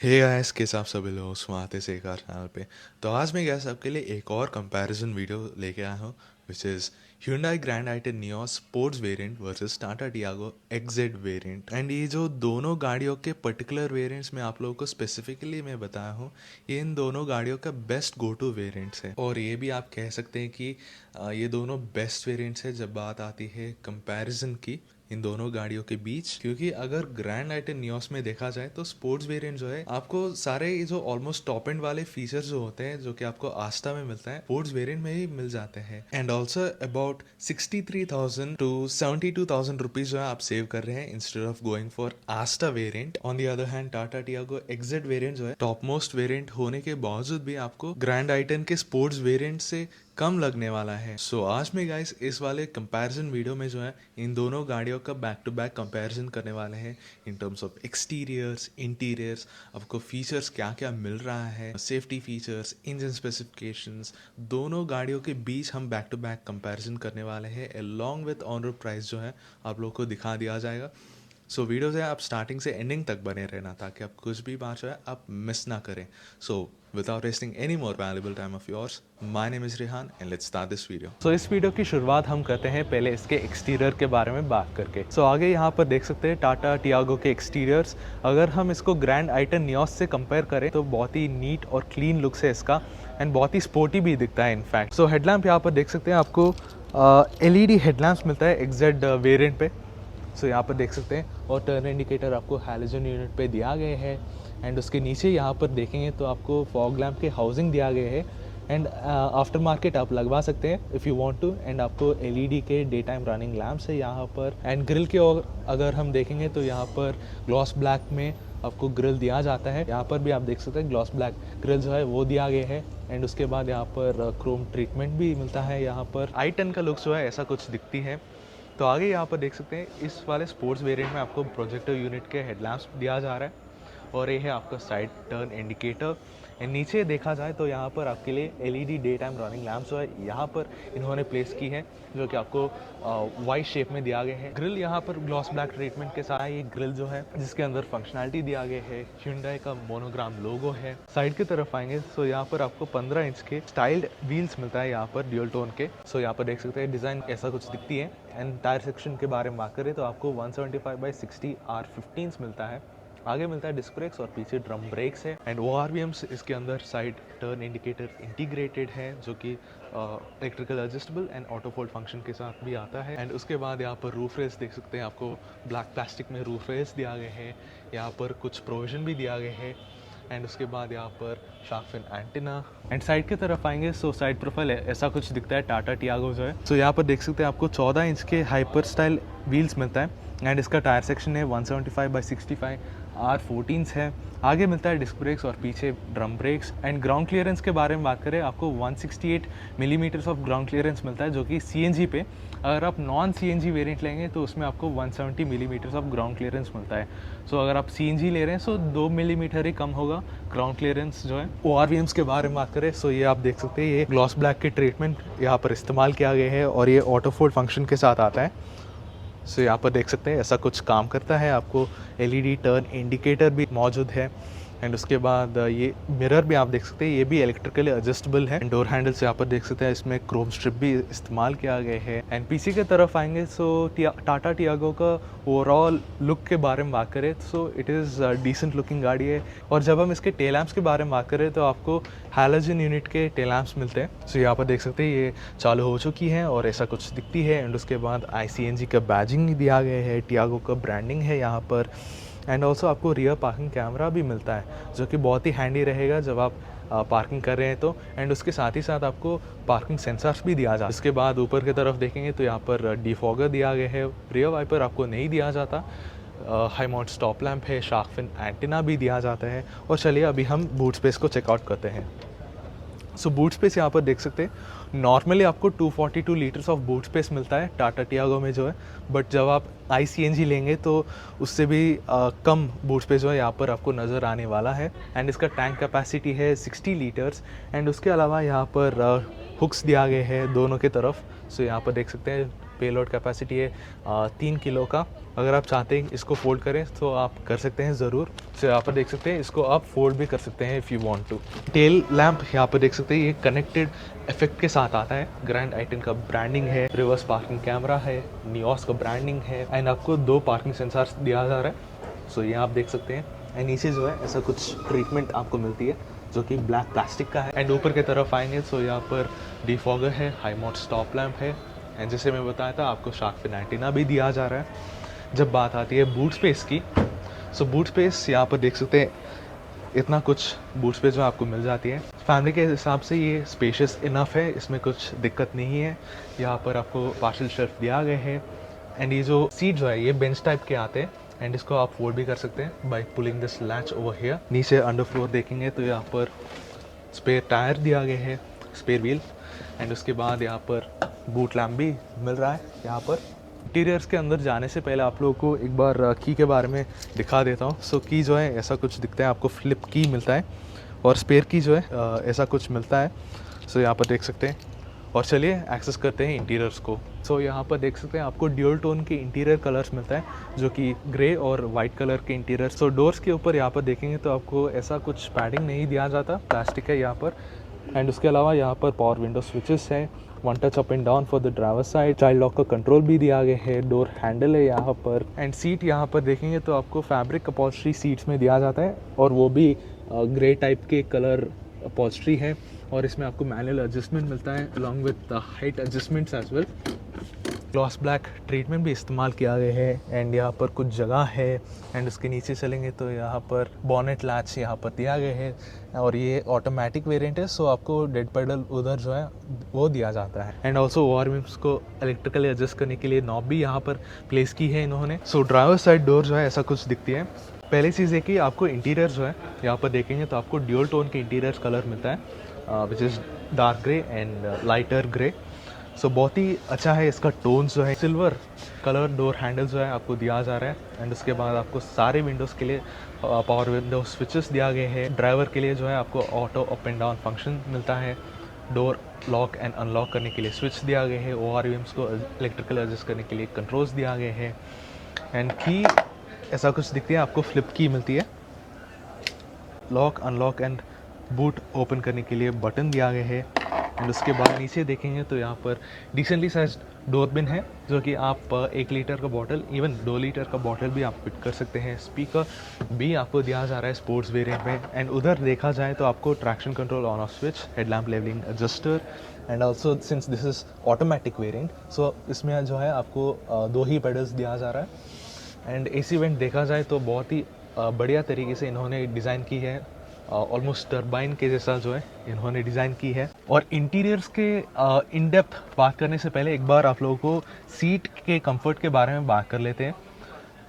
Hey guys, किस आप सभी लोग स्वागत है इस एक और चैनल पे। तो आज मैं गैस आपके लिए एक और कंपैरिजन वीडियो लेके आया हूँ which is Hyundai Grand i10 Neo sports variant versus Tata Tiago XZ variant. And ये जो दोनों गाड़ियों के पर्टिकुलर वेरिएंट्स में आप लोगों को स्पेसिफिकली मैं बताया हूँ, ये इन दोनों गाड़ियों का बेस्ट गो टू वेरिएंट्स है। और ये भी आप कह सकते हैं कि ये दोनों बेस्ट वेरिएंट्स है जब बात आती है कंपैरिजन की इन दोनों गाड़ियों के बीच। क्योंकि अगर ग्रैंड आइटन नियोस में देखा जाए तो स्पोर्ट्स वेरिएंट जो है आपको सारे ये जो ऑलमोस्ट टॉप एंड वाले फीचर्स जो होते हैं जो कि आपको आस्टा में मिलता है स्पोर्ट्स वेरिएंट में ही मिल जाते हैं। And also about 63,000 to 72,000 rupees जो है आप सेव कर रहे हैं instead of going for Asta variant. On the other hand Tata Tiago XZ variant जो है टॉप मोस्ट वेरिएंट होने के बावजूद भी आपको ग्रैंड आइटन के स्पोर्ट्स वेरिएंट से कम लगने वाला है। सो आज में गाइस इस वाले कंपैरिजन वीडियो में जो है इन दोनों गाड़ियों का बैक टू बैक कंपैरिजन करने वाले हैं in terms of exteriors, interiors, आपको फीचर्स क्या क्या मिल रहा है, सेफ्टी फीचर्स, इंजन स्पेसिफिकेशंस, दोनों गाड़ियों के बीच हम बैक टू बैक कंपैरिजन करने वाले हैं अलॉन्ग विद ऑनर प्राइस जो है आप लोग को दिखा दिया जाएगा। सो वीडियो से आप स्टार्टिंग से एंडिंग तक बने रहना ताकि आप कुछ भी बात जो है आप मिस ना करें। So without wasting any more valuable time of yours, my name is Rihan and let's start this video. So इस वीडियो की शुरुआत हम करते हैं पहले इसके एक्सटीरियर के बारे में बात करके। सो आगे यहाँ पर देख सकते हैं टाटा टियागो के एक्सटीरियर्स। अगर हम इसको ग्रैंड आइटन नियोस से कंपेयर करें तो बहुत ही नीट और क्लीन लुक्स है इसका एंड बहुत ही स्पोर्टी भी दिखता है इनफैक्ट। सो हेडलैम्प यहाँ पर देख सकते हैं आपको LED हेडलैम्प्स मिलता है XZ वेरिएंट पे। सो यहाँ पर देख सकते हैं और टर्न इंडिकेटर आपको हैलोजन यूनिट पे दिया गया है। एंड उसके नीचे यहाँ पर देखेंगे तो आपको फॉग लैम्प के हाउसिंग दिया गया है एंड आफ्टर मार्केट आप लगवा सकते हैं if you want to. And आपको LED के डे टाइम रनिंग लैम्प्स है यहाँ पर। एंड ग्रिल के और अगर हम देखेंगे तो यहाँ पर ग्लॉस ब्लैक में आपको ग्रिल दिया जाता है। यहाँ पर भी आप देख सकते हैं ग्लॉस ब्लैक ग्रिल जो है वो दिया गया है। एंड उसके बाद यहाँ पर क्रोम ट्रीटमेंट भी मिलता है। यहाँ पर i10 का लुक जो है ऐसा कुछ दिखती है। तो आगे यहाँ पर देख सकते हैं इस वाले स्पोर्ट्स वेरिएंट में आपको प्रोजेक्टर यूनिट के हेडलैम्प्स दिया जा रहा है और ये है आपका साइड टर्न इंडिकेटर। एंड नीचे देखा जाए तो यहाँ पर आपके लिए LED day time running lamps जो है यहाँ पर इन्होंने प्लेस की है जो कि आपको वाइट शेप में दिया गया है। ग्रिल यहाँ पर ग्लॉस ब्लैक ट्रीटमेंट के साथ ये ग्रिल जो है जिसके अंदर फंक्शनैलिटी दिया गया है, Hyundai का मोनोग्राम लोगो है। साइड की तरफ आएंगे तो यहाँ पर आपको 15 इंच के स्टाइल्ड व्हील्स मिलता है यहाँ पर ड्यूल टोन के। सो यहाँ पर देख सकते हैं डिज़ाइन ऐसा कुछ दिखती है। एंड टायर सेक्शन के बारे में बात करें तो आपको 175/60 R15 मिलता है। आगे मिलता है डिस्क ब्रेक्स और पीछे ड्रम ब्रेक्स है। एंड ORVMs इसके अंदर साइड टर्न इंडिकेटर इंटीग्रेटेड है जो कि electrical adjustable and auto fold function के साथ भी आता है। एंड उसके बाद यहाँ पर रूफ रेस देख सकते हैं, आपको ब्लैक प्लास्टिक में रूफ रेस दिया गया है। यहाँ पर कुछ प्रोविजन भी दिया गया है। एंड उसके बाद यहाँ पर shark fin antenna. And side की तरफ आएंगे सो साइड प्रोफाइल ऐसा कुछ दिखता है टाटा टियागो जो है। सो यहाँ पर देख सकते हैं आपको 14 इंच के हाइपर स्टाइल व्हील्स मिलता है। एंड इसका टायर सेक्शन है 175/65 R14 है। आगे मिलता है डिस्क ब्रेक्स और पीछे drum brakes. And ground clearance के बारे में बात करें आपको 168 मिलीमीटर्स ऑफ ग्राउंड क्लियरेंस मिलता है जो कि CNG पे। अगर आप नॉन CNG वेरिएंट लेंगे तो उसमें आपको 170 मिलीमीटर्स ऑफ ग्राउंड क्लियरेंस मिलता है। सो अगर आप CNG ले रहे हैं सो 2 मिलीमीटर ही कम होगा ग्राउंड क्लियरेंस जो है। ORVMs के बारे में बात करें सो ये आप देख सकते हैं ये ग्लॉस ब्लैक के ट्रीटमेंट यहाँ पर इस्तेमाल किया गया है और ये ऑटो फोल्ड फंक्शन के साथ आता है। सो यहाँ पर देख सकते हैं ऐसा कुछ काम करता है। आपको LED टर्न इंडिकेटर भी मौजूद है। एंड उसके बाद ये मिरर भी आप देख सकते हैं, ये भी इलेक्ट्रिकली एडजस्टेबल है। डोर हैंडल से यहाँ पर देख सकते हैं इसमें क्रोम स्ट्रिप भी इस्तेमाल किया गया है। एंड पीछे की तरफ आएंगे सो टाटा टियागो का ओवरऑल लुक के बारे में बात करें so it is decent looking गाड़ी है। और जब हम इसके टेल लैम्प्स के बारे में बात करें तो आपको हैलोजन यूनिट के टेल लैम्प्स मिलते हैं। सो यहाँ पर देख सकते हैं ये चालू हो चुकी है और ऐसा कुछ दिखती है। एंड उसके बाद ICNG का बैजिंग दिया गया है, टियागो का ब्रांडिंग है यहाँ पर। एंड ऑल्सो आपको रियर पार्किंग कैमरा भी मिलता है जो कि बहुत ही हैंडी रहेगा जब आप पार्किंग कर रहे हैं तो। एंड उसके साथ ही साथ आपको पार्किंग सेंसर्स भी दिया जाता है। इसके बाद ऊपर की तरफ देखेंगे तो यहाँ पर डिफॉगर दिया गया है। रियर वाइपर आपको नहीं दिया जाता। हाई माउंट स्टॉप लैम्प है, शार्क फिन एंटीना भी दिया जाता है। और चलिए अभी हम बूट स्पेस को चेकआउट करते हैं। सो बूट स्पेस यहाँ पर देख सकते हैं नॉर्मली आपको 242 लीटर्स ऑफ बूट स्पेस मिलता है टाटा टियागो में जो है। बट जब आप ICNG लेंगे तो उससे भी कम बूट स्पेस जो है यहाँ पर आपको नज़र आने वाला है। एंड इसका टैंक कैपेसिटी है 60 लीटर्स। एंड उसके अलावा यहाँ पर हुक्स दिया गया है दोनों के तरफ। सो यहाँ पर देख सकते हैं पेलोड कैपेसिटी है 3 किलो का। अगर आप चाहते हैं इसको फोल्ड करें तो आप कर सकते हैं ज़रूर। तो यहाँ पर देख सकते हैं इसको आप फोल्ड भी कर सकते हैं if you want to. Tail lamp यहाँ पर देख सकते हैं ये कनेक्टेड इफेक्ट के साथ आता है। ग्रैंड आइटन का ब्रांडिंग है, रिवर्स पार्किंग कैमरा है, नियोस का ब्रांडिंग है एंड आपको 2 पार्किंग सेंसर्स दिया जा रहा है। सो ये आप देख सकते हैं एंड नीचे जो है ऐसा कुछ ट्रीटमेंट आपको मिलती है जो कि ब्लैक प्लास्टिक का है। एंड ऊपर की तरफ आएंगे तो यहाँ पर डिफॉगर है, हाई मोड स्टॉप लैंप है एंड जैसे मैं बताया था आपको शार्क फिन एंटीना भी दिया जा रहा है। जब बात आती है बूट स्पेस की, सो बूट स्पेस यहाँ पर देख सकते हैं इतना कुछ बूट स्पेस जो आपको मिल जाती है। फैमिली के हिसाब से ये स्पेशियस इनफ है, इसमें कुछ दिक्कत नहीं है। यहाँ पर आपको पार्सल शेल्फ दिया गया है एंड ये जो सीट जो है ये बेंच टाइप के आते हैं एंड इसको आप फोल्ड भी कर सकते हैं by pulling this latch over here. नीचे अंडर फ्लोर देखेंगे तो यहाँ पर स्पेयर टायर दिया गया है, स्पेयर व्हील एंड उसके बाद यहाँ पर बूट लैम्प भी मिल रहा है। यहाँ पर इंटीरियर्स के अंदर जाने से पहले आप लोगों को एक बार की के बारे में दिखा देता हूँ। सो की जो है ऐसा कुछ दिखता है, आपको फ्लिप की मिलता है और स्पेयर की जो है ऐसा कुछ मिलता है। सो यहाँ पर देख सकते हैं और चलिए एक्सेस करते हैं इंटीरियर्स को। सो यहाँ पर देख सकते हैं आपको ड्यूल टोन के इंटीरियर कलर्स मिलता है जो कि ग्रे और वाइट कलर के इंटीरियर। सो डोर्स के ऊपर यहाँ पर देखेंगे तो आपको ऐसा कुछ पैडिंग नहीं दिया जाता, प्लास्टिक है यहाँ पर। एंड उसके अलावा यहाँ पर पावर विंडो स्विचेस हैं, 1 touch up and down for the driver side, child lock का कंट्रोल भी दिया गया है, डोर हैंडल है यहाँ पर। एंड सीट यहाँ पर देखेंगे तो आपको फैब्रिक अपॉल्स्ट्री सीट्स में दिया जाता है और वो भी ग्रे टाइप के कलर अपॉल्स्ट्री है और इसमें आपको मैनुअल एडजस्टमेंट मिलता है along with height adjustments as well. Gloss black treatment भी इस्तेमाल किया गया है एंड यहाँ पर कुछ जगह है एंड उसके नीचे चलेंगे तो यहाँ पर बॉनेट लैच यहाँ पर दिया गया है और ये ऑटोमेटिक वेरिएंट है। सो आपको डेड पेडल उधर जो है वो दिया जाता है एंड ऑल्सो ओवर विम्स को इलेक्ट्रिकली एडजस्ट करने के लिए नॉब भी यहाँ पर प्लेस की है इन्होंने। सो ड्राइवर साइड डोर जो है ऐसा कुछ दिखती है। पहली चीज़ है कि आपको इंटीरियर जो है यहाँ पर देखेंगे तो आपको ड्यूल टोन के इंटीरियर कलर मिलता है which is dark grey and lighter grey. So बहुत ही अच्छा है इसका टोन्स जो है। सिल्वर कलर डोर हैंडल जो है आपको दिया जा रहा है एंड उसके बाद आपको सारे विंडोज़ के लिए पावर विंडो स्विचेस दिया गए हैं। ड्राइवर के लिए जो है आपको auto up and down function मिलता है, डोर लॉक एंड अनलॉक करने के लिए स्विच दिया गया है, ORVMs को इलेक्ट्रिकल एडजस्ट करने के लिए कंट्रोल्स दिया गए हैं एंड की ऐसा कुछ दिखती है। आपको फ्लिप की मिलती है, lock unlock and boot open करने के लिए बटन दिया गया है एंड उसके बाद नीचे देखेंगे तो यहाँ पर डिसेंटली साइज डोर बिन है जो कि आप 1 लीटर का बॉटल इवन 2 लीटर का बॉटल भी आप फिट कर सकते हैं। स्पीकर भी आपको दिया जा रहा है स्पोर्ट्स वेरिएंट में एंड उधर देखा जाए तो आपको traction control on off switch, headlamp levelling adjuster and also since this is automatic variant so इसमें जो है आपको 2 ही पेडल्स दिया जा रहा है। एंड AC वेंट देखा जाए तो बहुत ही बढ़िया तरीके से इन्होंने डिज़ाइन की है, ऑलमोस्ट टर्बाइन के जैसा जो है इन्होंने डिज़ाइन की है। और इंटीरियर्स के इन डेप्थ बात करने से पहले एक बार आप लोगों को सीट के कंफर्ट के बारे में बात कर लेते हैं।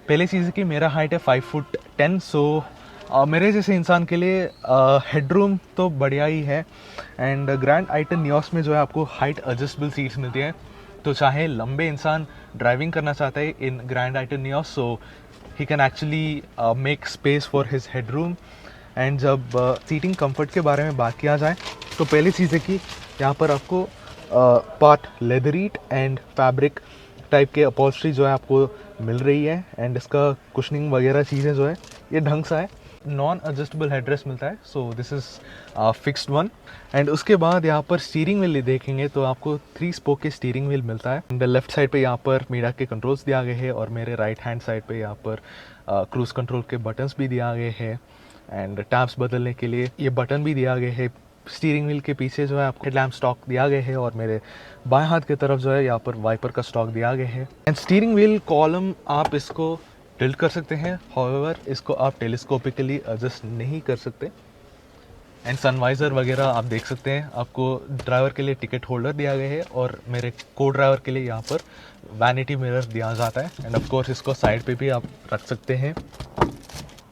पहले चीज़ है कि मेरा हाइट है 5 फुट 10, सो मेरे जैसे इंसान के लिए हेडरूम तो बढ़िया ही है एंड ग्रैंड आइटन नियोस में जो है आपको हाइट एडजस्टेबल सीट्स मिलती हैं। तो चाहे लंबे इंसान ड्राइविंग करना चाहता है in Grand i ten Nios so he can actually make space for his headroom. And जब सीटिंग कंफर्ट के बारे में बात किया जाए तो पहली चीज़ है कि यहाँ पर आपको पार्ट लेदरीट एंड फैब्रिक टाइप के अपॉल्स्ट्री जो है आपको मिल रही है एंड इसका कुशनिंग वगैरह चीज़ें जो है ये ढंग सा है। नॉन एडजस्टेबल हेडरेस्ट मिलता है so this is fixed one and उसके बाद यहाँ पर स्टीयरिंग व्हील देखेंगे तो आपको 3 स्पोक के स्टीयरिंग व्हील मिलता है एंड लेफ्ट साइड पे यहाँ पर मीडिया के कंट्रोल्स दिया गए हैं और मेरे राइट हैंड साइड पे यहाँ पर क्रूज कंट्रोल के बटन्स भी दिया गए हैं एंड टैब्स बदलने के लिए ये बटन भी दिया गया है। स्टीयरिंग व्हील के पीछे जो है आपको हेडलैम्प स्टॉक दिया गया है और मेरे बाएं हाथ की तरफ जो है यहाँ पर वाइपर का स्टॉक दिया गया है एंड स्टीयरिंग व्हील कॉलम आप इसको टिल्ट कर सकते हैं, हाउएवर इसको आप टेलीस्कोपिकली एडजस्ट नहीं कर सकते। एंड सनवाइज़र वगैरह आप देख सकते हैं, आपको ड्राइवर के लिए टिकट होल्डर दिया गया है और मेरे को ड्राइवर के लिए यहाँ पर वैनिटी मिरर दिया जाता है एंड ऑफ कोर्स इसको साइड पे भी आप रख सकते हैं।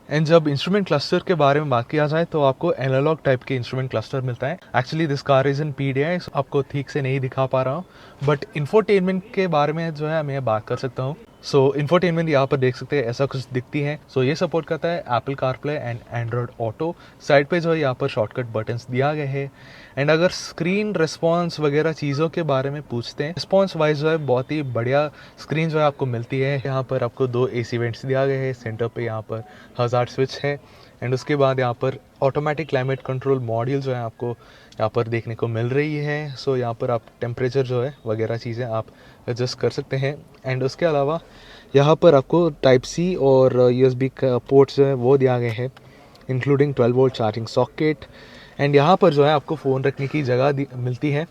एंड जब इंस्ट्रूमेंट क्लस्टर के बारे में बात किया जाए तो आपको एनालॉग टाइप के इंस्ट्रूमेंट क्लस्टर मिलता है। Actually this car is in PDI, आपको ठीक से नहीं दिखा पा रहा हूँ बट इंफोटेनमेंट के बारे में जो है मैं बात कर सकता हूँ। सो इंफोटेनमेंट यहाँ पर देख सकते हैं ऐसा कुछ दिखती है। सो ये सपोर्ट करता है Apple CarPlay and Android auto. Side पे जो है यहाँ पर शॉर्टकट बटन्स दिया गया है। एंड अगर स्क्रीन रिस्पॉन्स वगैरह चीज़ों के बारे में पूछते हैं, रिस्पॉन्स वाइज जो है बहुत ही बढ़िया स्क्रीन जो है आपको मिलती है। यहाँ पर आपको 2 AC वेंट्स दिया गया है, सेंटर पे यहाँ पर हज़ार्ड स्विच है। एंड उसके बाद यहाँ पर ऑटोमेटिक क्लाइमेट कंट्रोल मॉड्यूल जो है आपको यहाँ पर देखने को मिल रही है। सो यहाँ पर आप टेम्परेचर जो है वगैरह चीज़ें आप एडजस्ट कर सकते हैं। एंड उसके अलावा यहाँ पर आपको टाइप सी और USB का पोर्ट्स जो है वो दिया गया है, including 12 volt charging socket. And यहाँ पर जो है आपको फ़ोन रखने की जगह मिलती है।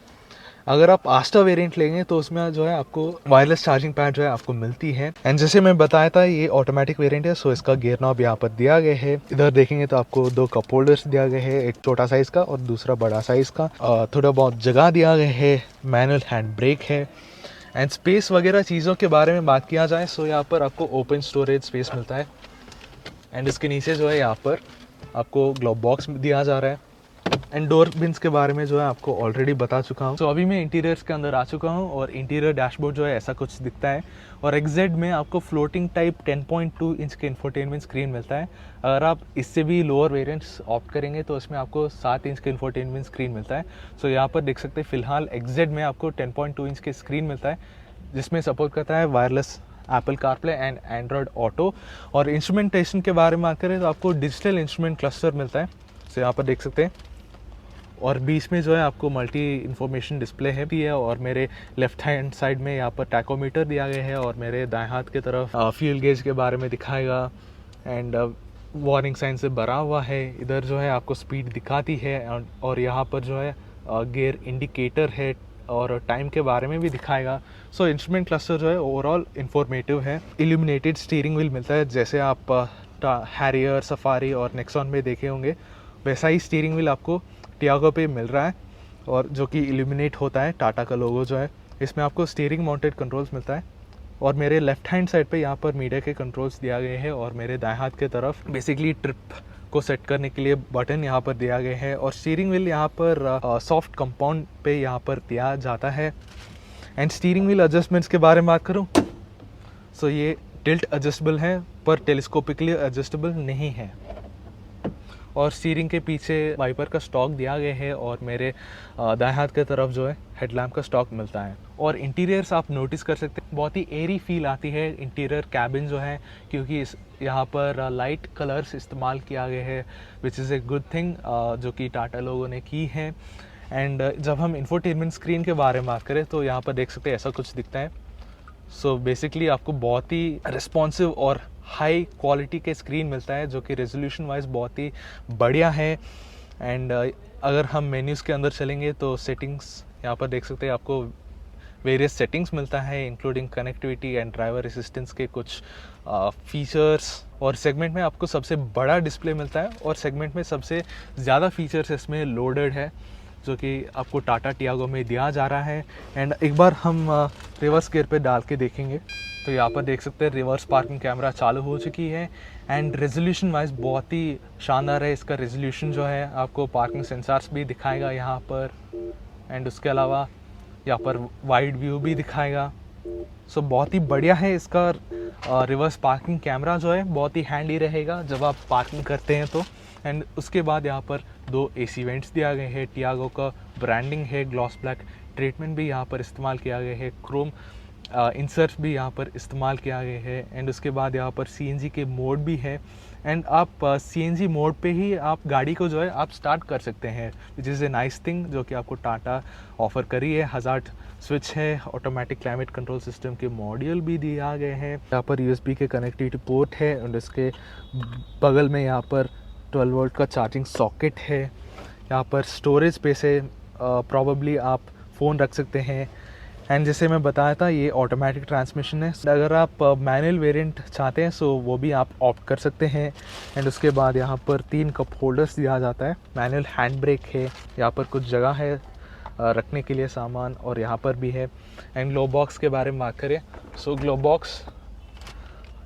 अगर आप आस्टा वेरिएंट लेंगे तो उसमें जो है आपको वायरलेस चार्जिंग पैड जो है आपको मिलती है। एंड जैसे मैं बताया था ये ऑटोमेटिक वेरिएंट है, सो इसका गियर नॉब यहाँ पर दिया गया है। इधर देखेंगे तो आपको 2 कप होल्डर्स दिया गया है, एक छोटा साइज़ का और दूसरा बड़ा साइज़ का। थोड़ा बहुत जगह दिया गया है, मैनुअल हैंड ब्रेक है। एंड स्पेस वगैरह चीज़ों के बारे में बात किया जाए, सो यहाँ पर आपको ओपन स्टोरेज स्पेस मिलता है। एंड इसके नीचे जो है यहाँ पर आपको ग्लोब बॉक्स दिया जा रहा है। एंड डोर बिन्स के बारे में जो है आपको ऑलरेडी बता चुका हूँ। तो अभी मैं इंटीरियर्स के अंदर आ चुका हूँ और इंटीरियर डैशबोर्ड जो है ऐसा कुछ दिखता है। और XZ में आपको फ्लोटिंग टाइप 10.2 इंच के इंफोटेनमेंट स्क्रीन मिलता है। अगर आप इससे भी लोअर वेरिएंट्स ऑप्ट करेंगे तो इसमें आपको 7 इंच के इंफोटेनमेंट स्क्रीन मिलता है। सो यहाँ पर देख सकते हैं फिलहाल XZ में आपको 10.2 इंच के स्क्रीन मिलता है, जिसमें सपोर्ट करता है wireless Apple CarPlay and Android auto. और इंस्ट्रूमेंटेशन के बारे में बात करें तो आपको डिजिटल इंस्ट्रूमेंट क्लस्टर मिलता है। सो यहाँ पर देख सकते हैं, और बीच में जो है आपको मल्टी इन्फॉर्मेशन डिस्प्ले है भी है। और मेरे लेफ्ट हैंड साइड में यहाँ पर टैकोमीटर दिया गया है और मेरे दाएं हाथ की तरफ फ्यूल गेज के बारे में दिखाएगा। एंड वार्निंग साइन से भरा हुआ है। इधर जो है आपको स्पीड दिखाती है और यहाँ पर जो है गियर इंडिकेटर है और टाइम के बारे में भी दिखाएगा। सो इंस्ट्रूमेंट क्लस्टर जो है ओवरऑल इंफॉर्मेटिव है। इल्यूमिनेटेड स्टीयरिंग व्हील मिलता है, जैसे आप हैरियर, सफारी और नेक्सॉन में देखे होंगे वैसा ही स्टीयरिंग व्हील आपको टियागो पे मिल रहा है, और जो कि इल्यूमिनेट होता है, टाटा का लोगो जो है। इसमें आपको स्टीयरिंग माउंटेड कंट्रोल्स मिलता है। और मेरे लेफ्ट हैंड साइड पे यहाँ पर मीडिया के कंट्रोल्स दिया गए हैं और मेरे दाएं हाथ के तरफ बेसिकली ट्रिप को सेट करने के लिए बटन यहाँ पर दिया गया है। और स्टीयरिंग व्हील यहाँ पर सॉफ्ट कंपाउंड पे यहाँ पर दिया जाता है। एंड स्टीयरिंग व्हील एडजस्टमेंट्स के बारे में बात करूँ, सो ये टिल्ट एडजस्टेबल है पर टेलीस्कोपिकली एडजस्टेबल नहीं है। और स्टीयरिंग के पीछे वाइपर का स्टॉक दिया गया है और मेरे दाएं हाथ की तरफ जो है हेडलैम्प का स्टॉक मिलता है। और इंटीरियर्स आप नोटिस कर सकते हैं, बहुत ही एरी फील आती है इंटीरियर कैबिन जो है, क्योंकि यहाँ पर लाइट कलर्स इस्तेमाल किया गया है, which is a good thing जो कि टाटा लोगों ने की है। एंड जब हम इंफोटेनमेंट स्क्रीन के बारे में बात करें तो यहाँ पर देख सकते हैं ऐसा कुछ दिखता है। सो बेसिकली आपको बहुत ही रिस्पॉन्सिव और हाई क्वालिटी के स्क्रीन मिलता है, जो कि रेजोल्यूशन वाइज बहुत ही बढ़िया है। एंड अगर हम मेन्यूज़ के अंदर चलेंगे तो सेटिंग्स यहाँ पर देख सकते हैं, आपको वेरियस सेटिंग्स मिलता है including connectivity and driver assistance के कुछ फीचर्स। और सेगमेंट में आपको सबसे बड़ा डिस्प्ले मिलता है और सेगमेंट में सबसे ज़्यादा फीचर्स इसमें लोडेड है, जो कि आपको टाटा टियागो में दिया जा रहा है। एंड एक बार हम रिवर्स गियर पे डाल के देखेंगे तो यहाँ पर देख सकते हैं रिवर्स पार्किंग कैमरा चालू हो चुकी है। एंड रेजोल्यूशन वाइज बहुत ही शानदार है इसका रेजोल्यूशन जो है। आपको पार्किंग सेंसर्स भी दिखाएगा यहाँ पर, एंड उसके अलावा यहाँ पर वाइड व्यू भी दिखाएगा। सो बहुत ही बढ़िया है इसका रिवर्स पार्किंग कैमरा जो है, बहुत ही हैंडी रहेगा जब आप पार्किंग करते हैं तो। एंड उसके बाद यहाँ पर 2 AC वेंट्स दिया गए हैं, टियागो का ब्रांडिंग है, ग्लॉस ब्लैक ट्रीटमेंट भी यहाँ पर इस्तेमाल किया गया है, क्रोम इंसर्ट्स भी यहाँ पर इस्तेमाल किया गया है। एंड उसके बाद यहाँ पर CNG के मोड भी है। एंड आप CNG मोड पे ही आप गाड़ी को जो है आप स्टार्ट कर सकते हैं, which is a nice thing जो कि आपको टाटा ऑफर करी है। हज़ार्ड स्विच है, ऑटोमेटिक क्लाइमेट कंट्रोल सिस्टम के मॉड्यूल भी दिया गए हैं। यहाँ पर USB के कनेक्टिविटी पोर्ट है और इसके बगल में यहाँ पर 12 वोल्ट का चार्जिंग सॉकेट है। यहाँ पर स्टोरेज स्पेस है, प्रॉबली आप फ़ोन रख सकते हैं। एंड जैसे मैं बताया था ये ऑटोमेटिक ट्रांसमिशन है। अगर आप मैनुअल वेरिएंट चाहते हैं सो वो भी आप ऑप्ट कर सकते हैं। एंड उसके बाद यहाँ पर 3 कप होल्डर्स दिया जाता है, मैनुअल हैंड ब्रेक है, यहाँ पर कुछ जगह है रखने के लिए सामान, और यहाँ पर भी है। एंड ग्लो बॉक्स के बारे में बात करें सो ग्लो बॉक्स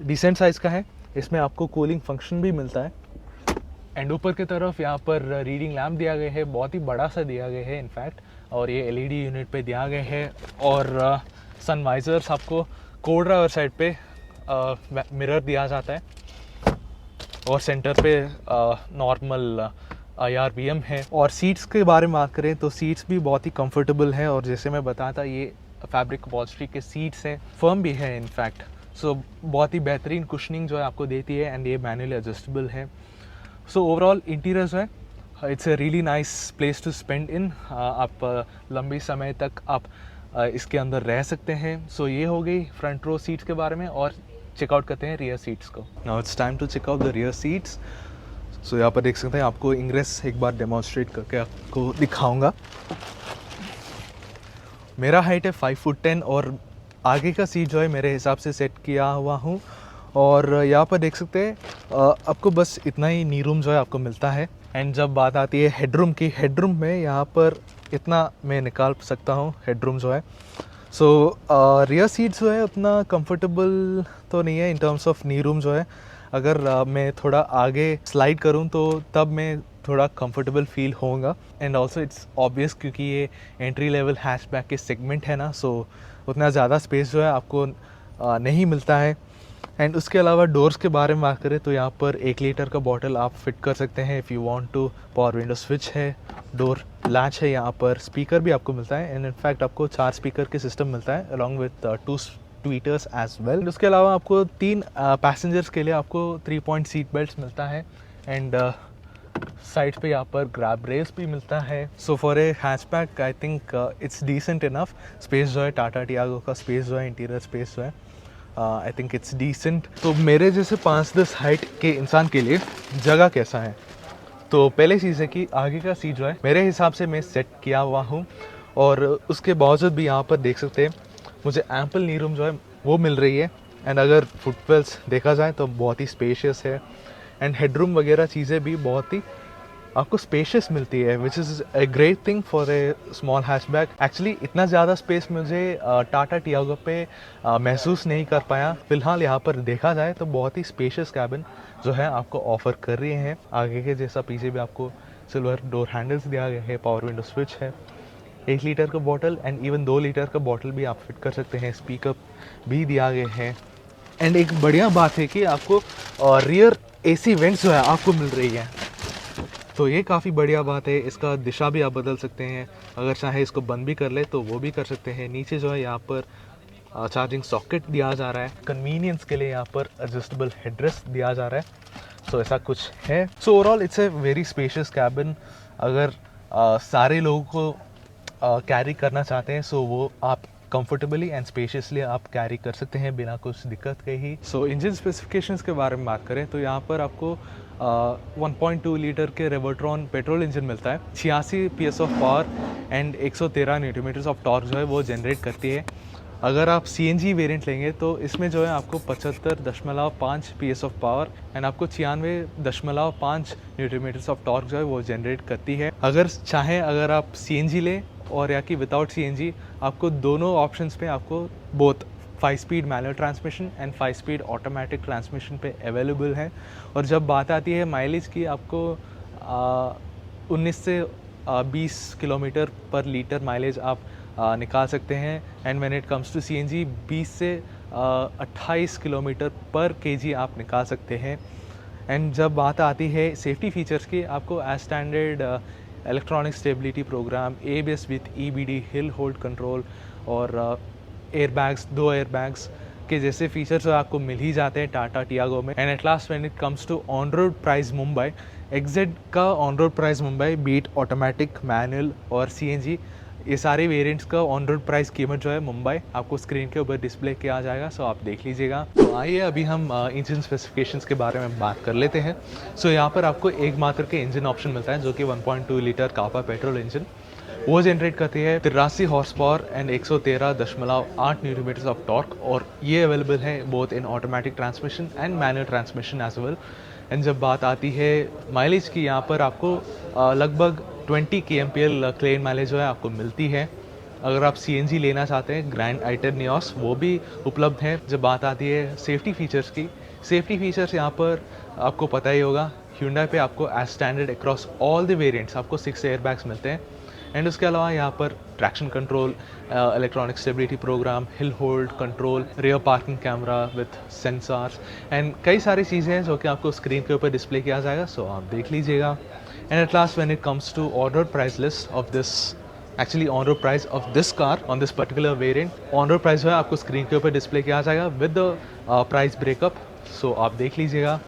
डिसेंट साइज़ का है, इसमें आपको कूलिंग फंक्शन भी मिलता है। एंड ऊपर की तरफ यहाँ पर रीडिंग लैम्प दिया गया है, बहुत ही बड़ा सा दिया गया है इनफैक्ट, और ये LED यूनिट पे दिया गया है। और सन वाइजर्स आपको को ड्राइवर साइड पे मिरर दिया जाता है और सेंटर पे नॉर्मल IRBM है। और सीट्स के बारे में बात करें तो सीट्स भी बहुत ही कंफर्टेबल है, और जैसे मैं बताया था ये फैब्रिक अपॉल्स्ट्री के सीट्स हैं, फर्म भी है इनफैक्ट। सो बहुत ही बेहतरीन कुशनिंग जो है आपको देती है, एंड ये मैनुअली एडजस्टेबल है। सो ओवरऑल इंटीरियर जो है it's a really nice place to spend in. आप लंबी समय तक आप इसके अंदर रह सकते हैं। सो ये हो गई फ्रंट रो सीट्स के बारे में, और चेकआउट करते हैं रियर सीट्स को। Now it's time to check out the rear seats. So यहाँ पर देख सकते हैं, आपको इंग्रेस एक बार डेमोन्स्ट्रेट करके आपको दिखाऊंगा। मेरा हाइट है 5'10", और आगे का सीट जो है मेरे हिसाब से सेट किया हुआ हूँ। और यहाँ पर देख सकते हैं आपको बस इतना ही नी रूम जो है आपको मिलता है। एंड जब बात आती है हेडरूम की, हेडरूम में यहाँ पर इतना मैं निकाल सकता हूँ हेडरूम जो है। सो रियर सीट जो है उतना कंफर्टेबल तो नहीं है in terms of knee room जो है। अगर मैं थोड़ा आगे स्लाइड करूँ तो तब मैं थोड़ा कंफर्टेबल फील होगा। एंड ऑल्सो इट्स ऑब्वियस क्योंकि ये एंट्री लेवल हैचबैक के सेगमेंट है ना, सो उतना ज़्यादा स्पेस जो है आपको नहीं मिलता है। एंड उसके अलावा डोर्स के बारे में बात करें तो यहाँ पर 1 लीटर का बॉटल आप फिट कर सकते हैं if you want to. Power window switch है, डोर लैच है, यहाँ पर स्पीकर भी आपको मिलता है, एंड इनफैक्ट आपको 4 स्पीकर के सिस्टम मिलता है along with 2 tweeters as well. उसके अलावा आपको 3 पैसेंजर्स के लिए आपको 3 पॉइंट सीट बेल्ट मिलता है, एंड साइड पे यहाँ पर ग्रैब रेल्स भी मिलता है। So for a hatchback I think it's decent enough. Space जो है टाटा टियागो का स्पेस जो है, इंटीरियर स्पेस जो है, आई थिंक इट्स डिसेंट। तो मेरे जैसे 5'10" हाइट के इंसान के लिए जगह कैसा है? तो पहले चीज़ है कि आगे का सीट जो है मेरे हिसाब से मैं सेट किया हुआ हूँ, और उसके बावजूद भी यहाँ पर देख सकते हैं मुझे एम्पल नी रूम जो है वो मिल रही है। एंड अगर फुटवेल्स देखा जाए तो बहुत ही स्पेशियस है, एंड हेडरूम वगैरह चीज़ें भी बहुत ही आपको स्पेशियस मिलती है, which is a great thing for a small hatchback. Actually इतना ज़्यादा स्पेस मुझे टाटा टियागो पे महसूस नहीं कर पाया। फिलहाल यहाँ पर देखा जाए तो बहुत ही स्पेशियस कैबिन जो है आपको ऑफर कर रही हैं। आगे के जैसा पीछे भी आपको सिल्वर डोर हैंडल्स दिया गया है, पावर विंडो स्विच है, 1 लीटर का बॉटल एंड इवन 2 लीटर का बॉटल भी आप फिट कर सकते हैं, स्पीकर भी दिया गया है। एंड एक बढ़िया बात है कि आपको रियर AC वेंट्स जो है आपको मिल रही है, तो ये काफ़ी बढ़िया बात है। इसका दिशा भी आप बदल सकते हैं, अगर चाहे इसको बंद भी कर ले तो वो भी कर सकते हैं। नीचे जो है यहाँ पर चार्जिंग सॉकेट दिया जा रहा है। कन्वीनियंस के लिए यहाँ पर एडजस्टेबल हेडरेस्ट दिया जा रहा है। सो ऐसा कुछ है। So overall it's a very spacious cabin. अगर सारे लोगों को कैरी करना चाहते हैं सो वो आप कंफर्टेबली एंड स्पेशियसली आप कैरी कर सकते हैं बिना कुछ दिक्कत के ही। सो इंजन स्पेसिफिकेशंस के बारे में बात करें तो यहाँ पर आपको 1.2 लीटर के रेवर्ट्रॉन पेट्रोल इंजन मिलता है। 86 PS of power and 113 Newton of torque जो है वो जनरेट करती है। अगर आप CNG वेरिएंट लेंगे तो इसमें जो है आपको 75.5 PS ऑफ पावर एंड आपको 96.5 न्यूटन ऑफ टॉर्क जो है वो जनरेट करती है। अगर आप CNG लें और या कि विदाउट CNG, आपको दोनों ऑप्शंस पे आपको both 5 speed manual transmission and 5 speed automatic transmission पे अवेलेबल है। और जब बात आती है माइलेज की, आपको 19 से 20 किलोमीटर पर लीटर माइलेज आप निकाल सकते हैं। And when it comes to CNG 20 से 28 किलोमीटर पर केजी आप निकाल सकते हैं। एंड जब बात आती है सेफ्टी फीचर्स की, आपको as standard electronic stability program, ABS with EBD hill hold control और एयरबैग्स, 2 एयरबैग्स के जैसे फीचर्स आपको मिल ही जाते हैं टाटा टियागो में। And at last when it comes to on road price Mumbai, XZ का ऑन रोड प्राइस मुंबई बीट ऑटोमेटिक, मैनुअल और CNG, ये सारे वेरिएंट्स का ऑन रोड प्राइस कीमत जो है मुंबई आपको स्क्रीन के ऊपर डिस्प्ले किया जाएगा, सो आप देख लीजिएगा। तो आइए अभी हम इंजन स्पेसिफिकेशंस के बारे में बात कर लेते हैं। सो यहाँ पर आपको एक मात्र के इंजन ऑप्शन मिलता है जो कि 1.2 लीटर कापा पेट्रोल इंजन, वो जनरेट करती है 83 horse power and 113.8 newton of torque, और ये अवेलेबल है both in automatic transmission and manual transmission as well. And जब बात आती है माइलेज की, यहाँ पर आपको लगभग 20 kmpl क्लेम माइलेज जो है आपको मिलती है। अगर आप CNG लेना चाहते हैं, ग्रैंड आइटन नियोस वो भी उपलब्ध है। जब बात आती है सेफ्टी फीचर्स की, सेफ्टी फीचर्स यहाँ पर आपको पता ही होगा, Hyundai पे आपको as standard across all the variants आपको 6 एयरबैग्स मिलते हैं। एंड उसके अलावा यहाँ पर traction control, electronic stability program, hill hold control, rear parking camera with sensors and कई सारी चीज़ें हैं जो कि आपको स्क्रीन के ऊपर डिस्प्ले किया जाएगा, सो आप देख लीजिएगा। And at last when it comes to order price list of this, actually on road price of this car on this particular variant, on road price जो है आपको स्क्रीन के ऊपर डिस्प्ले किया जाएगा with the price breakup, so आप देख लीजिएगा।